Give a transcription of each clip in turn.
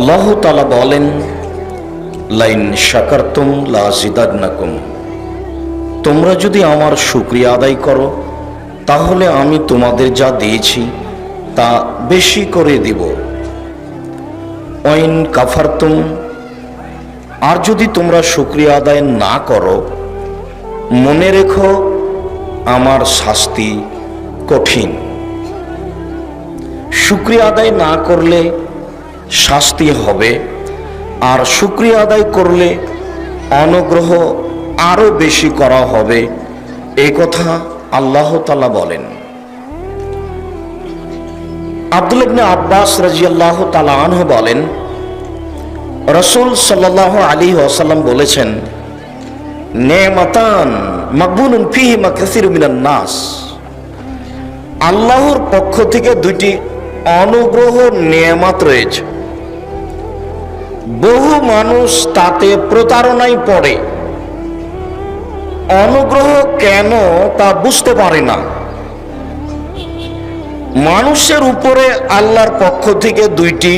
আল্লাহ তাআলা বলেন, লাইন শাকারতুম লাযিদান্নাকুম, তোমরা যদি আমার শুকরিয়া আদায় করো তাহলে আমি তোমাদের যা দিয়েছি তা বেশি করে দিব। ওয়াইন কাফারতুম, আর যদি তোমরা শুকরিয়া আদায় না করো, মনে রেখো আমার শাস্তি কঠিন। শুকরিয়া আদায় না করলে শাস্তি হবে, আর শুকরিয়া আদায় করলে অনুগ্রহ আরো বেশি করা হবে, এই কথা আল্লাহ তাআলা বলেন। আব্দুল্লাহ ইবনে আব্বাস রাদিয়াল্লাহু তাআলা আনহু বলেন, রাসূল সাল্লাল্লাহু আলাইহি ওয়াসাল্লাম বলেছেন, নেমাতান মাকবুলুন ফীহিমা কাসীরুম মিনান নাস, আল্লাহর পক্ষ থেকে দুইটি অনুগ্রহ নেয়ামত রয়েছে, বহু মানুষ তাতে প্রতারণায় পড়ে। অনুগ্রহ কেন তা বুঝতে পারে না। মানুষের উপরে আল্লাহর পক্ষ থেকে দুইটি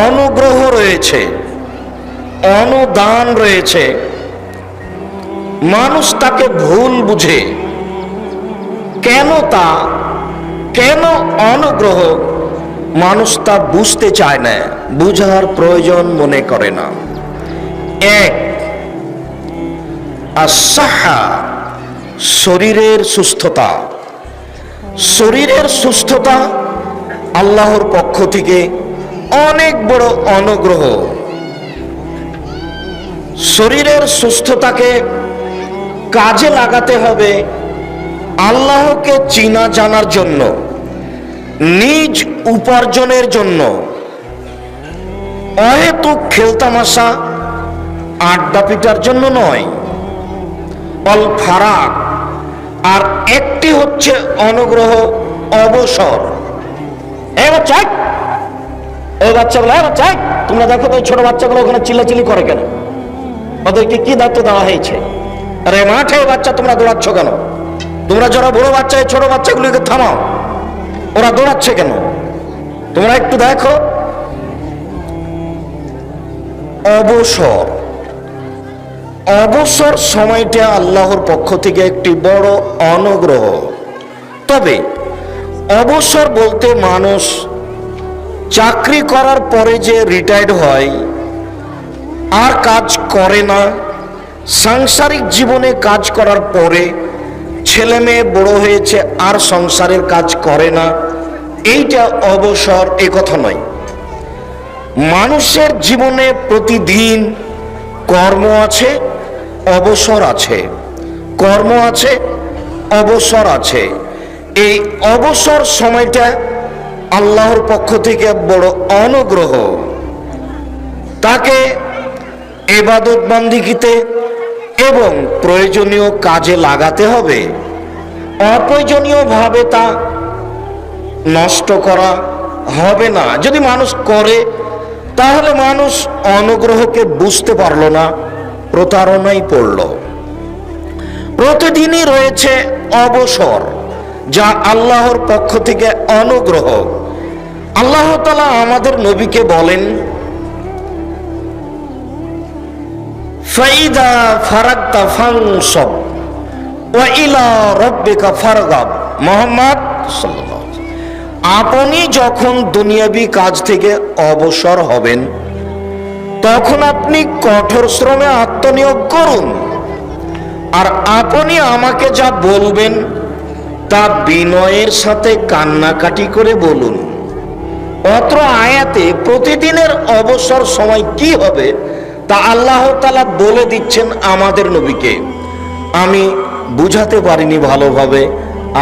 অনুগ্রহ রয়েছে, অনুদান রয়েছে। মানুষ তাকে ভুল বুঝে। কেন অনুগ্রহ মানুষ তা বুঝতে চায় না, বুঝার প্রয়োজন মনে করে না। এক, আস-সাহা, শরীরের সুস্থতা। শরীরের সুস্থতা আল্লাহর পক্ষ থেকে অনেক বড় অনুগ্রহ। শরীরের সুস্থতাকে কাজে লাগাতে হবে আল্লাহকে চিনা জানার জন্য, নিজ উপার্জনের জন্য। অহেতুক খেলতামাশা আড্ডা পিটার জন্য নয়। অল ফারাক, আর একটি হচ্ছে অনুগ্রহ অবসর। তোমরা দেখো তো ছোট বাচ্চাগুলো ওখানে চিল্লাচিল্লি করে কেন? ওদেরকে কি দায়িত্ব দেওয়া হয়েছে? আরে মাঠে বাচ্চা তোমরা দৌড়াচ্ছ কেন? তোমরা যারা বড় বাচ্চা, ছোট বাচ্চাগুলিকে থামাও, ওরা দৌড়াচ্ছে কেন? তোমরা একটু দেখো। অবসর, অবসর সময়টা আল্লাহর পক্ষ থেকে একটি বড় অনুগ্রহ। তবে অবসর বলতে মানুষ চাকরি করার পরে যে রিটায়ার্ড হয় আর কাজ করে না, সাংসারিক জীবনে কাজ করার পরে ছেলে মেয়ে বড় হয়েছে আর সংসারের কাজ করে না, এইটা অবসর, এ কথা নয়। মানুষের জীবনে প্রতিদিন কর্ম আছে, অবসর আছে, কর্ম আছে, অবসর আছে। এই অবসর সময়টা আল্লাহর পক্ষ থেকে বড় অনুগ্রহ। তাকে ইবাদত বান্দিগিতে এবং প্রয়োজনীয় কাজে লাগাতে হবে। অপ্রয়োজনীয়ভাবে তা নষ্ট করা হবে না। যদি মানুষ করে তাহলে মানুষ অনুগ্রহকে বুঝতে পারল না, প্রতারণায় পড়ল। প্রতিদিনই রয়েছে অবসর, যা আল্লাহর পক্ষ থেকে অনুগ্রহ। আল্লাহ তাআলা আমাদের নবীকে বলেন, ফাইদা ফারাগতা ফানসব ওয়া ইলা রাব্বিকা ফারগাব। মুহাম্মদ সাল্লাল্লাহু আলাইহি ওয়াসাল্লাম, আপনি যখন দুনিয়াবি কাজ থেকে অবসর হবেন তখন আপনি কঠোর শ্রমে আত্মনিয়োগ করুন, আর আপনি আমাকে যা বলবেন তা বিনয়ের সাথে কান্নাকাটি করে বলুন। অত্র আয়াতে প্রতিদিনের অবসর সময় কি হবে তা আল্লাহ তাআলা বলে দিচ্ছেন আমাদের নবীকে। আমি বুঝাতে পারিনি ভালোভাবে,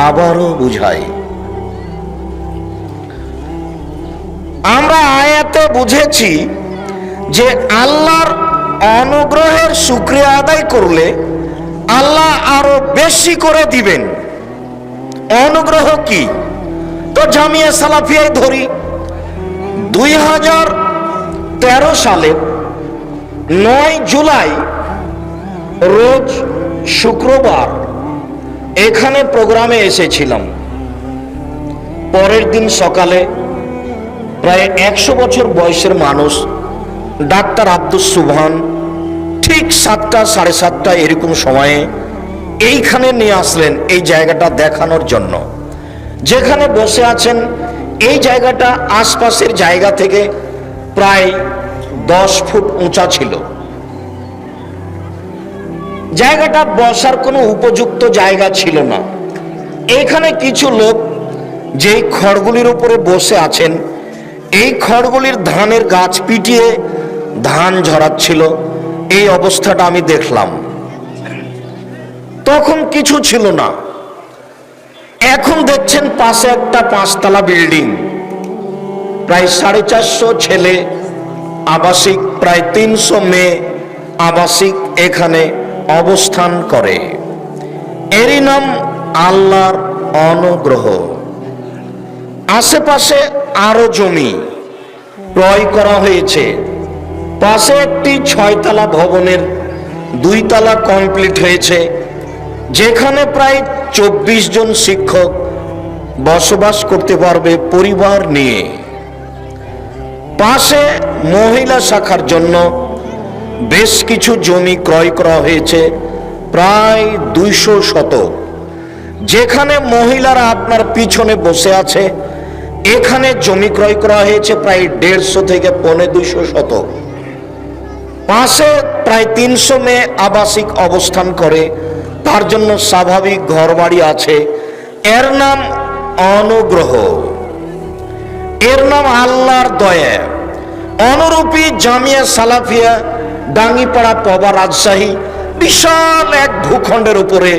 আবারও বুঝাই। আমরা আয়াতে বুঝেছি যে আল্লাহর অনুগ্রহের শুকরিয়া আদায় করলে আল্লাহ আরো বেশি করে দিবেন। অনুগ্রহ কি? তো জামিয়া সালাফিয়ায় ধরি, 2013 সালে 9 জুলাই রোজ শুক্রবার এখানে প্রোগ্রামে এসেছিলাম। পরের দিন সকালে প্রায় 100 বছর বয়সের মানুষ ডাক্তার আব্দুস সুবহান ঠিক 7টা সাড়ে 7টা এরকম সময়ে এইখানে নিয়ে আসলেন এই জায়গাটা দেখানোর জন্য। যেখানে বসে আছেন এই জায়গাটা আশপাশের জায়গা থেকে প্রায় 10 ফুট উঁচা ছিল। জায়গাটা বসার কোনো উপযুক্ত জায়গা ছিল না। এখানে কিছু লোক যেই খড়গুলির উপরে বসে আছেন, এই খড়গুলির ধানের গাছ পিটিয়ে ধান ঝরাচ্ছিল। এই অবস্থাটা আমি দেখলাম। তখন কিছু ছিল না। এখন দেখছেন পাশে একটা 5তলা বিল্ডিং, প্রায় 450 ছেলে আবাসিক, প্রায় 300 মেয়ে আবাসিক এখানে অবস্থান করে। এরই নাম আল্লাহর অনুগ্রহ। আশেপাশে আরো জমি ক্রয় করা হয়েছে। পাশে একটি 6তলা ভবনের 2তলা কমপ্লিট হয়েছে, যেখানে প্রায় 24 জন শিক্ষক বসবাস করতে পারবে পরিবার নিয়ে। পাশে মহিলা শাখার জন্য বেশ কিছু জমি ক্রয় করা হয়েছে, প্রায় 200 শতক, যেখানে মহিলারা আপনার পিছনে বসে আছে। এখানে জমি ক্রয় করা হয়েছে প্রায় 150 থেকে 250 শতক। পাশে প্রায় 300 মেয়ে আবাসিক অবস্থান করে, তার জন্য স্বাভাবিক ঘরবাড়ি আছে। এর নাম অনুগ্রহ, এর নাম আল্লাহর দয়া। অনুরূপী জামিয়া সালাফিয়া ডাঙ্গিপাড়া পবা রাজশাহী বিশাল এক ভূখণ্ডের উপরে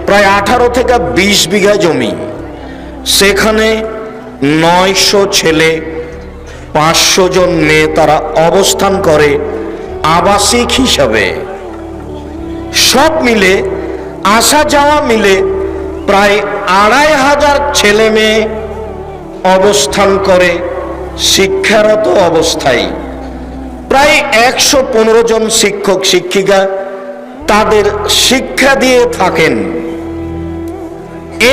প্রায় 18 থেকে 20 বিঘা জমি। সেখানে 900 ছেলে 500 জন মেয়ে তারা অবস্থান করে আবাসিক হিসাবে। সব মিলে আসা যাওয়া মিলে প্রায় 2500 ছেলে মেয়ে অবস্থান করে শিক্ষারত অবস্থায়। প্রায় 115 জন শিক্ষক শিক্ষিকা তাদের শিক্ষা দিয়ে থাকেন।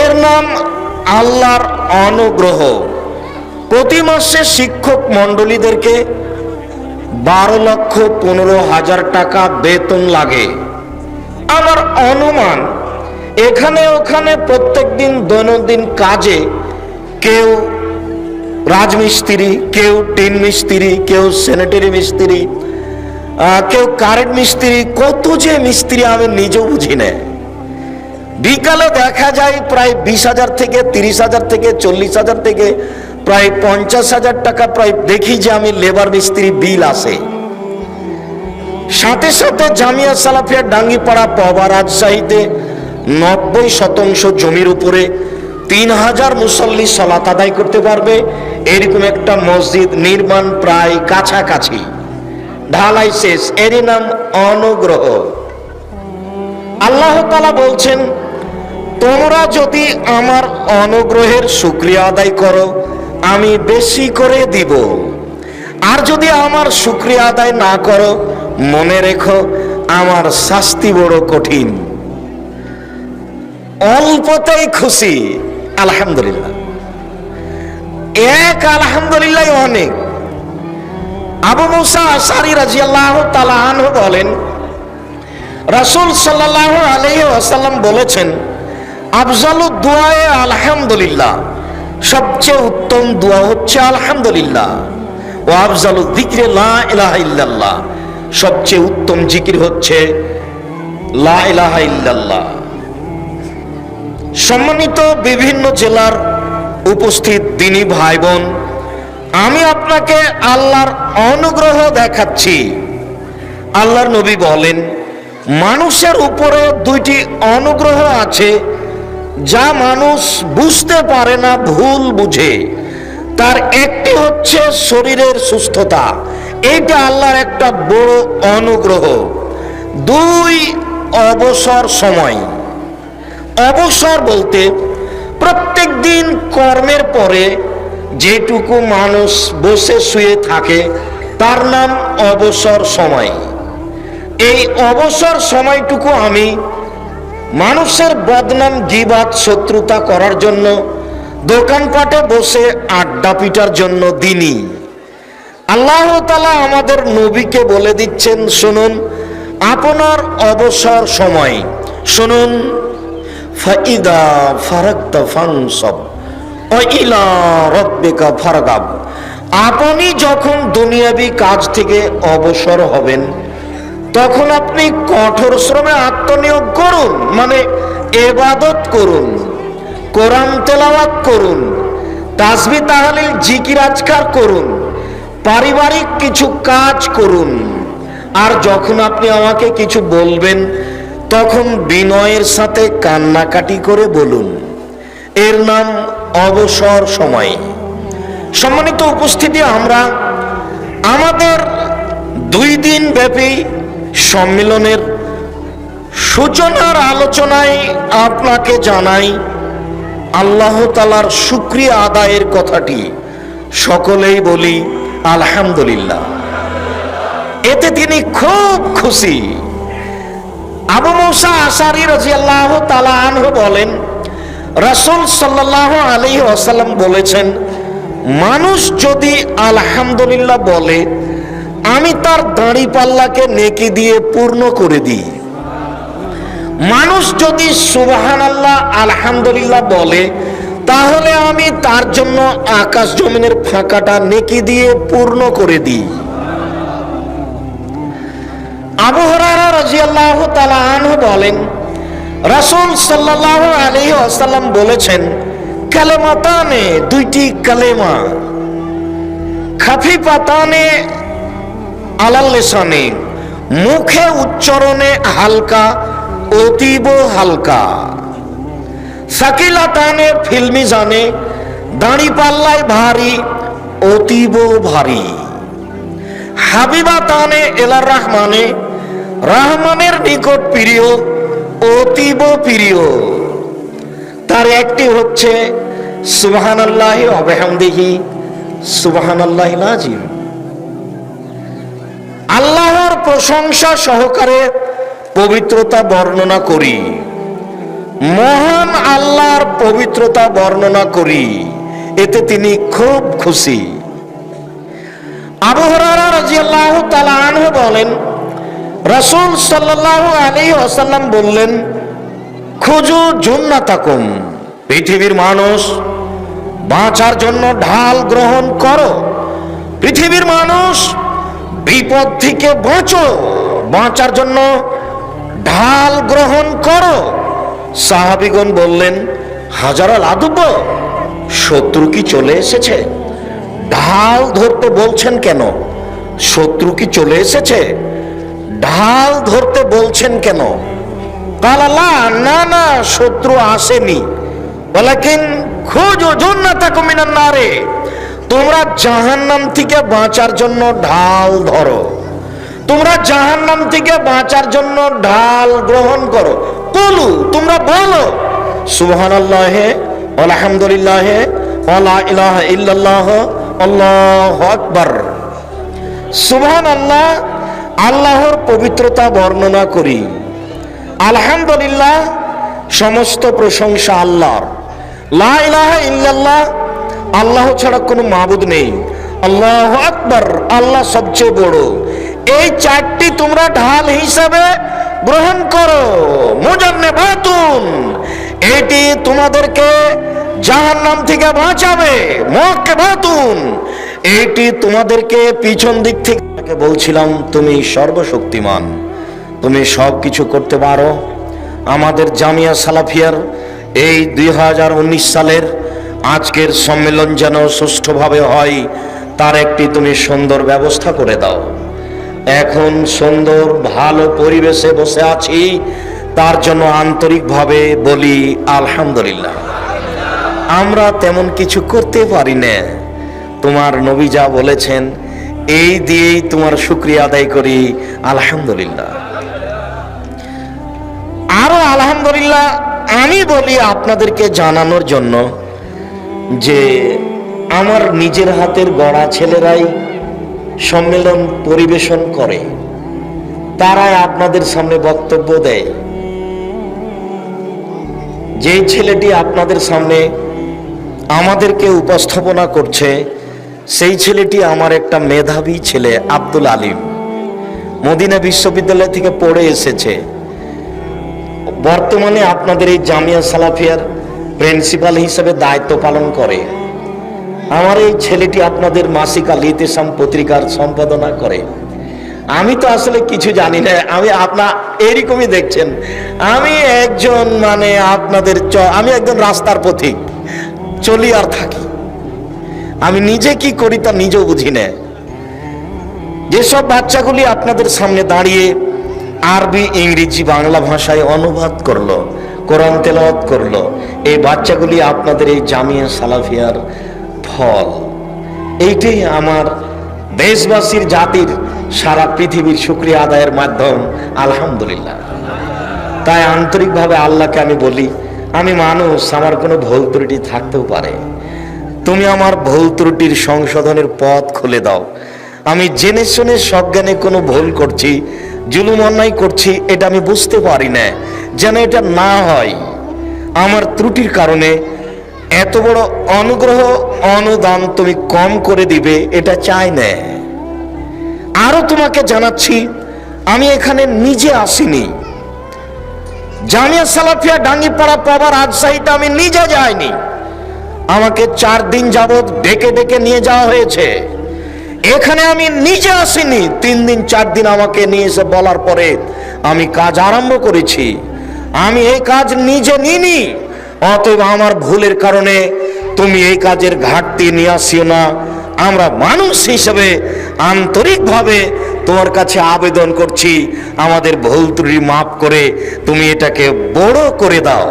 এর নাম আল্লাহর অনুগ্রহ। প্রতি মাসে শিক্ষক মণ্ডলীদেরকে 12,15,000 টাকা বেতন লাগে। আমার অনুমান এখানে ওখানে প্রত্যেকদিন দৈনন্দিন কাজে কেউ রাজমিস্ত্রি, কেউ টিন মিস্ত্রি, কেউ স্যানিটারি মিস্ত্রি, কেউ কারেন্ট মিস্ত্রি, কত যে মিস্ত্রি আমি নিজেও বুঝি না। বিকালে দেখা যায় প্রায় 20,000 থেকে 30,000 থেকে 40,000 থেকে প্রায় 50,000 টাকা প্রায় দেখি যে আমি লেবার মিস্ত্রি বিল আসে। সাথে সাথে জামিয়া সালাফিয়া ডাঙ্গিপাড়া পবা রাজশাহীতে 90% জমির উপরে 3000 মুসল্লি সালাত আদায় করতে পারবে এরকম একটা মসজিদ নির্মাণ প্রায় কাছাকাছি, ঢালাই শেষ। এরই নাম অনুগ্রহ। আল্লাহ তাআলা বলছেন, তোমরা যদি আমার অনুগ্রহের শুকরিয়া আদায় করো আমি বেশি করে দিব, আর যদি আমার শুকরিয়া আদায় না করো মনে রেখো আমার শাস্তি বড় কঠিন। অল্পতেই খুশি, আলহামদুলিল্লাহ। এক আলহামদুলিল্লাহ অনেক। আবু মুসা আশআরী রাদিয়াল্লাহু তাআলা আনহু বলেন, রাসূল সাল্লাল্লাহু আলাইহি ওয়াসাল্লাম বলেছেন, আফজালুদ দুআয়ে আলহামদুলিল্লাহ, সবচেয়ে উত্তম দোয়া হচ্ছে আলহামদুলিল্লাহ। ও আফজালুয যিকরি লা ইলাহা ইল্লাল্লাহ, সবচেয়ে উত্তম জিকির হচ্ছে লা ইলাহা ইল্লাল্লাহ। সম্মানিত বিভিন্ন জেলার উপস্থিত দিনী ভাই বোন, আমি আপনাকে আল্লাহর অনুগ্রহ দেখাচ্ছি। আল্লাহর নবী বলেন, মানুষের উপরে 2টি অনুগ্রহ আছে যা মানুষ বুঝতে পারে না, ভুল বুঝে। তার একটি হচ্ছে শরীরের সুস্থতা, এইটা আল্লাহর একটা বড় অনুগ্রহ। 2 অবসর সময়। অবসর বলতে প্রত্যেক দিন কর্মের পরে যেটুকু মানুষ বসে শুয়ে থাকে তার নাম অবসর সময়। এই অবসর সময়টুকু আমি মানুষের বদনাম গীবাত শত্রুতা করার জন্য, দোকানপাটে বসে আড্ডা পিটার জন্য দিনই। আল্লাহ তাআলা আমাদের নবীকে বলে দিচ্ছেন, শুনুন আপনার অবসর সময়, শুনুন ফাইদা ফারাগতা ফানসাব ওয়া ইলা রাব্বিকা ফারগাব। আপনি যখন দুনিয়াবি কাজ থেকে অবসর হবেন তখন আপনি কঠোর শ্রমে আত্মনিয়োগ করুন, মানে ইবাদত করুন, কোরআন তেলাওয়াত করুন, তাসবিহ তাহলিল জিকির আজকার করুন, পারিবারিক কিছু কাজ করুন। আর যখন আপনি আমাকে কিছু বলবেন তখন বিনয়ের সাথে কান্নাকাটি করে বলুন। এর নাম অবসর সময়। সম্মানিত উপস্থিতি, আমরা আমাদের 2 দিন ব্যাপী সম্মেলনের সূচনার আলোচনায় আপনাকে জানাই আল্লাহ তাআলার শুকরিয়া আদায়ের কথাটি। সকলেই বলি আলহামদুলিল্লাহ। এতে তিনি খুব খুশি। আবু মুসা আশআরী রাদিয়াল্লাহু তাআলা আনহু বলেন, রাসূল সাল্লাল্লাহু আলাইহি ওয়াসাল্লাম বলেছেন, মানুষ যদি আলহামদুলিল্লাহ বলে আমি তার দাড়িপাল্লাকে নেকি দিয়ে পূর্ণ করে দিই। মানুষ যদি সুবহানাল্লাহ আলহামদুলিল্লাহ বলে তাহলে আমি তার জন্য আকাশ জমিনের ফাঁকাটা নেকি দিয়ে পূর্ণ করে দিই। আবু হুরায়রা রাদিয়াল্লাহু তাআলা আনহু বলেন, রাসূল সাল্লাল্লাহু আলাইহি ওয়াসাল্লাম বলেছেন, কালেমাতানে, 2টি কালেমা, খাফিফাতানে আলাল লিসানে, মুখে উচ্চারণে হালকা, অতীব হালকা, সাকিলাতানে ফিল মিজানে, দাড়িপাল্লায় ভারী, অতীব ভারী, হাবিবাতানে ইলার রহমানে, রহমানের নিকট প্রিয়, অতীব প্রিয়। তার একটি হচ্ছে সুবহানাল্লাহি ওয়া বিহামদিহি সুবহানাল্লাহিল আযীম। আল্লাহর প্রশংসা সহকারে পবিত্রতা বর্ণনা করি, মহান আল্লাহর পবিত্রতা বর্ণনা করি, এতে তিনি খুব খুশি। আবু হুরায়রা রাদিয়াল্লাহু তাআলা আনহু বলেন, রাসূল সাল্লাল্লাহু আলাইহি ওয়াসাল্লাম বললেন, খুজু জুন্নাতাকুম, পৃথিবীর মানুষ বাঁচার জন্য ঢাল গ্রহণ করো। পৃথিবীর মানুষ বিপদ থেকে বাঁচো, বাঁচার জন্য ঢাল গ্রহণ করো। সাহাবীগণ বললেন, হাজারাল আদব, শত্রু কি চলে এসেছে? ঢাল ধরতে বলছেন কেন? শত্রু কি চলে এসেছে? ঢাল ধরতে বলছেন কেন? কালালা, না না, শত্রু আসেনি। ওয়ালাকিন খুজু জান্নাতাকুম মিনান নারে, তোমরা জাহান্নাম থেকে বাঁচার জন্য ঢাল ধরো, তোমরা জাহান্নাম থেকে বাঁচার জন্য ঢাল গ্রহণ করো। কুলু, তোমরা বলো সুবহানাল্লাহি আলহামদুলিল্লাহি ওয়া লা ইলাহা ইল্লাল্লাহ আল্লাহু আকবার। সুবহানাল্লাহ, আল্লাহর পবিত্রতা বর্ণনা করি। আলহামদুলিল্লাহ, সমস্ত প্রশংসা আল্লাহর। লা ইলাহা ইল্লাল্লাহ, আল্লাহ ছাড়া কোনো মাবুদ নেই। আল্লাহু আকবার, আল্লাহ সবচেয়ে বড়। এই 4টি তোমরা ঢাল হিসাবে গ্রহণ করো। মুজান্নাবাতুন, এটি তোমাদেরকে জাহান্নাম থেকে বাঁচাবে। মুআক্কিবাতুন, এটি তোমাদেরকে পিছন দিক থেকে। বলছিলাম তুমি সর্বশক্তিমান, তুমি সব কিছু করতে পারো। আমাদের জামিয়া সালাফিয়ার এই 2019 সালের আজকের সম্মেলন যেন সুষ্ঠুভাবে হয়, তার একটি তুমি সুন্দর ব্যবস্থা করে দাও। এখন সুন্দর ভালো পরিবেশে বসে আছি, তার জন্য আন্তরিকভাবে বলি আলহামদুলিল্লাহ। আমরা তেমন কিছু করতে পারি না, তোমার নবী যা বলেছেন এই দিয়েই তোমার শুকরিয়া আদায় করি আলহামদুলিল্লাহ। আরো আলহামদুলিল্লাহ আমি বলি আপনাদেরকে জানানোর জন্য যে আমার নিজের হাতের গড়া ছেলেরাই সম্মেলন পরিবেশন করে, তারাই আপনাদের সামনে বক্তব্য দেয়। যেই ছেলেটি আপনাদের সামনে আমাদেরকে উপস্থাপনা করছে, সেই ছেলেটি আমার একটা মেধাবী ছেলে, আব্দুল আলিম, মদিনা বিশ্ববিদ্যালয় থেকে পড়ে এসেছে। বর্তমানে আপনাদের এই জামিয়া সালাফিয়ার প্রিন্সিপাল হিসেবে দায়িত্ব পালন করে। আমার এই ছেলেটি আপনাদের মাসিক আল ইতিসাম পত্রিকার সম্পাদনা করে। আমি তো আসলে কিছু জানি না, আমি আপনার এরকমই দেখছেন, আমি একজন আপনাদের আমি একজন রাস্তার পথিক, চলি আর থাকি। আমি নিজে কি করি তা নিজেও বুঝি না। যেসব বাচ্চাগুলি আপনাদের সামনে দাঁড়িয়ে আরবি, ইংরেজি, বাংলা ভাষায় অনুবাদ করলো, কোরআন তেলাওয়াত করলো, এই বাচ্চাগুলি আপনাদের এই জামিয়া সালাফিয়ার ফল। এইটাই আমার দেশবাসীর, জাতির, সারা পৃথিবীর শুকরিয়া আদায়ের মাধ্যম। আলহামদুলিল্লাহ। তাই আন্তরিকভাবে আল্লাহকে আমি বলি, আমি মানুষ, আমার কোনো ভুল ত্রুটি থাকতেও পারে, তুমি আমার ভুল ত্রুটির সংশোধনের পথ খুলে দাও। আমি জেনে শুনে সজ্ঞানে কোনো ভুল করছি, জুলুম অন্যায় করছি, এটা আমি বুঝতে পারি না, যেন এটা না হয়। আমার ত্রুটির কারণে এত বড় অনুগ্রহ, অনুদান তুমি কম করে দিবে, এটা চাই না। আরো তোমাকে জানাচ্ছি, আমি এখানে নিজে আসিনি। জামিয়া সালাফিয়া ডাঙ্গিপাড়া পাওয়ার রাজশাহীতে আমি নিজে যাইনি। আমাকে 4 দিন যাবত ডেকে ডেকে নিয়ে যাওয়া হয়েছে। এখানে আমি নিজে আসিনি। 3 দিন 4 দিন আমাকে নিয়ে এসে বলার পরে আমি কাজ আরম্ভ করেছি। আমি এই কাজ নিজে নিইনি। অতএব আমার ভুলের কারণে তুমি এই কাজের ঘাটতি নিয়ে আসিও না। আমরা মানুষ হিসেবে আন্তরিকভাবে তোমার কাছে আবেদন করছি, আমাদের ভুল ত্রুটি মাফ করে তুমি এটাকে বড় করে দাও,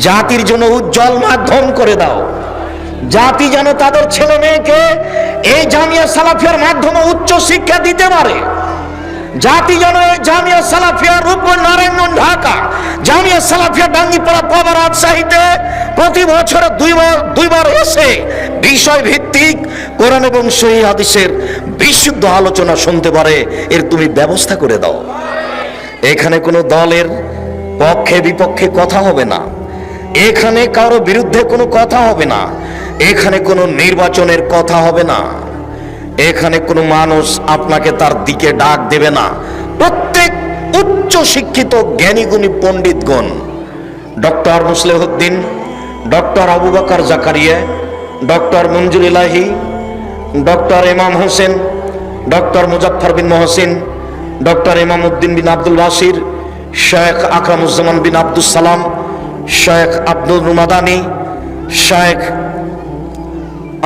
জাতির জন্য উজ্জ্বল মাধ্যম করে দাও। জাতি যেন তাদের ছেলে মেয়েকে এই জামিয়া সালাফিয়ার মাধ্যমে উচ্চ শিক্ষা দিতে পারে। জাতি যেন এই জামিয়া সালাফিয়া রূপগঞ্জ, নারায়ণগঞ্জ, ঢাকা, জামিয়া সালাফিয়া ডাঙ্গিপাড়া পাওয়ার রাজশাহীতে প্রতি বছরে দুইবার এসে বিষয় ভিত্তিক কোরআন এবং সহিহ হাদিসের বিশুদ্ধ আলোচনা শুনতে পারে, এর তুমি ব্যবস্থা করে দাও। এখানে কোনো দলের পক্ষে বিপক্ষে কথা হবে না, এখানে কারো বিরুদ্ধে কোনো কথা হবে না, এখানে কোনো নির্বাচনের কথা হবে না, এখানে কোনো মানুষ আপনাকে তার দিকে ডাক দেবে না। প্রত্যেক উচ্চ শিক্ষিত জ্ঞানীগুণী পণ্ডিতগণ, doctor Muslihuddin, doctor Abu Bakar Zakaria, doctor Manzur Elahi, doctor Imam Hossain, doctor Muzaffar bin Mohsin, doctor Imam Uddin বিন আব্দুল বাসির, শেখ আকরামুজ্জামান বিন আব্দুল সালাম, শেখ আব্দুল মাদানী, শেখ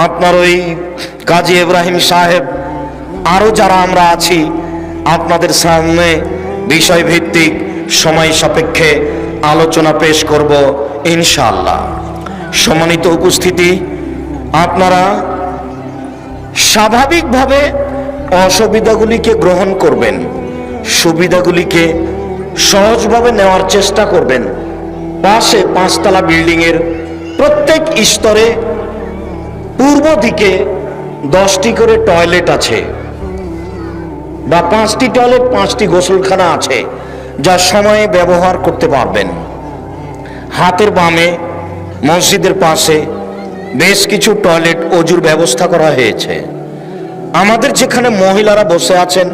আপনার ওই কাজী ইব্রাহিম সাহেব, আরো যারা আমরা আছি, আপনাদের সামনে বিষয় ভিত্তিক সময় সাপেক্ষে আলোচনা পেশ করব ইনশাআল্লাহ। সম্মানিত উপস্থিতি, আপনারা স্বাভাবিকভাবে অসুবিধাগুলিকে গ্রহণ করবেন, সুবিধাগুলিকে সহজভাবে নেওয়ার চেষ্টা করবেন। পাশে 5তলা বিল্ডিংয়ের প্রত্যেক স্তরে পূর্ব দিকে 10টি করে টয়লেট আছে, বা 5টি টয়লেট, 5টি গোসলখানা আছে, যা সময়ে ব্যবহার করতে পারবেন। হাতের বামে মসজিদের পাশে বেশ কিছু টয়লেট, অজুর ব্যবস্থা করা হয়েছে। আমাদের যেখানে মহিলারা বসে আছেন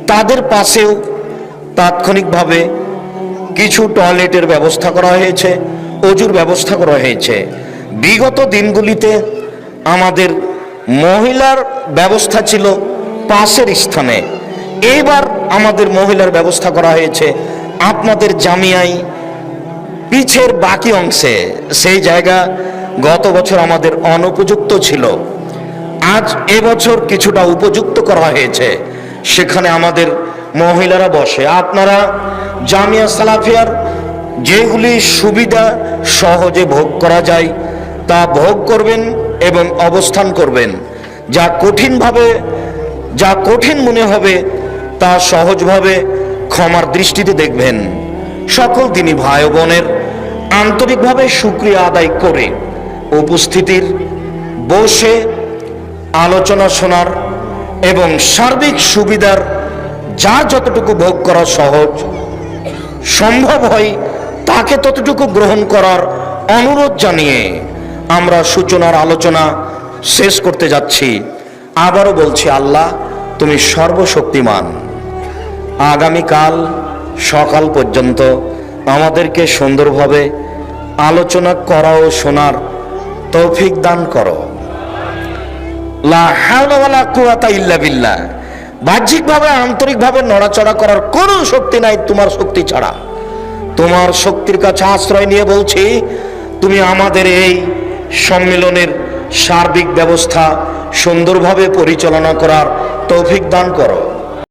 তাদের পাশেও তাৎক্ষণিকভাবে কিছু টয়লেটের ব্যবস্থা করা হয়েছে, অজুর ব্যবস্থা করা হয়েছে। বিগত দিনগুলিতে আমাদের মহিলার ব্যবস্থা ছিল পাশের স্থানে, এইবার আমাদের মহিলার ব্যবস্থা করা হয়েছে আপনাদের জামিয়ায় পিছের বাকি অংশে। সেই জায়গা গত বছর আমাদের অনুপযুক্ত ছিল, আজ এবছর কিছুটা উপযুক্ত করা হয়েছে, সেখানে আমাদের মহিলারা বসে। আপনারা জামিয়া সালাফিয়ার যেগুলি সুবিধা সহজে ভোগ করা যায় তা ভোগ করবেন এবং অবস্থান করবেন। যা কঠিন মনে হবে তা সহজভাবে ক্ষমার দৃষ্টিতে দেখবেন। সকল দিনই ভাই ও বোনের আন্তরিকভাবে শুকরিয়া আদায় করে উপস্থিতির, বসে আলোচনা শোনার এবং সার্বিক সুবিধার যার যতটুকু ভোগ করা সহজ সম্ভব হয় তাকে ততটুকু গ্রহণ করার অনুরোধ জানিয়ে আমরা সূচনার আলোচনা শেষ করতে যাচ্ছি। আবারও বলছি, আল্লাহ তুমি সর্বশক্তিমান। আগামীকাল সকাল পর্যন্ত আমাদেরকে সুন্দরভাবে আলোচনা করা ও শোনার তৌফিক দান করো। লা হাওলা ওয়ালা কুওয়াতা ইল্লা বিল্লাহ। বাহ্যিকভাবে আন্তরিকভাবে নড়াচড়া করার কোনো শক্তি নাই তোমার শক্তি ছাড়া। তোমার শক্তির কাছে আশ্রয় নিয়ে বলছি, তুমি আমাদের এই সম্মেলনের সার্বিক ব্যবস্থা সুন্দরভাবে পরিচালনা করার তৌফিক দান করো।